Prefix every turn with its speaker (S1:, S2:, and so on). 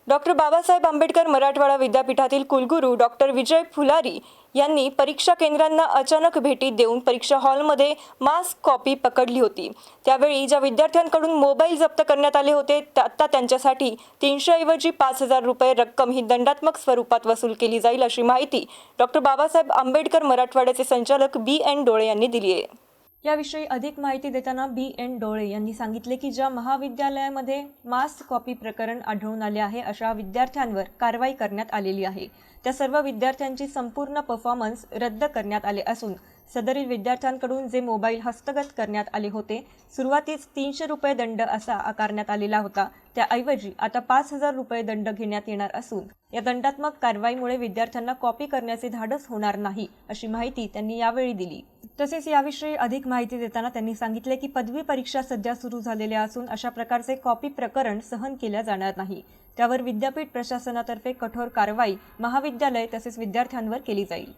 S1: Doctor Babasaheb Ambedkar Marathwada विद्यापीठातील कुलगुरू doctor विजय फुलारी यांनी परीक्षा केंद्रांना अचानक भेटी देऊन परीक्षा हॉलमध्ये मास कॉपी पकडली होती। त्यावेळी ज्या विद्यार्थ्यांकडून मोबाईल जप्त करण्यात आले होते आता त्यांच्यासाठी 300 ऐवजी 5,000 रुपये रक्कम ही दंडात्मक स्वरूपात वसूल केली जाईल, अशी माहिती डॉक्टर बाबासाहेब आंबेडकर मराठवाड्याचे संचालक BN डोळे यांनी दिली आहे। याविषयी अधिक माहिती देताना BN डोळे यांनी सांगितले की ज्या महाविद्यालयामध्ये मास कॉपी प्रकरण आढळून आले आहे अशा विद्यार्थ्यांवर कारवाई करण्यात आलेली आहे। त्या सर्व विद्यार्थ्यांची संपूर्ण परफॉर्मन्स रद्द करण्यात आले असून सदरील विद्यार्थ्यांकडून जे मोबाईल हस्तगत करण्यात आले होते सुरुवातीस 300 रुपये दंड असा आकारण्यात आलेला होता, त्याऐवजी आता 5,000 रुपये दंड घेण्यात येणार असून या दंडात्मक कारवाईमुळे विद्यार्थ्यांना कॉपी करण्याचे धाडस होणार नाही, अशी माहिती त्यांनी यावेळी दिली। तसेच याविषयी अधिक माहिती देताना त्यांनी सांगितले की पदवी परीक्षा सध्या सुरू झालेल्या असून अशा प्रकारचे कॉपी प्रकरण सहन केले जाणार नाही। त्यावर विद्यापीठ प्रशासनातर्फे कठोर कारवाई महाविद्यालय तसेच विद्यार्थ्यांवर केली जाईल।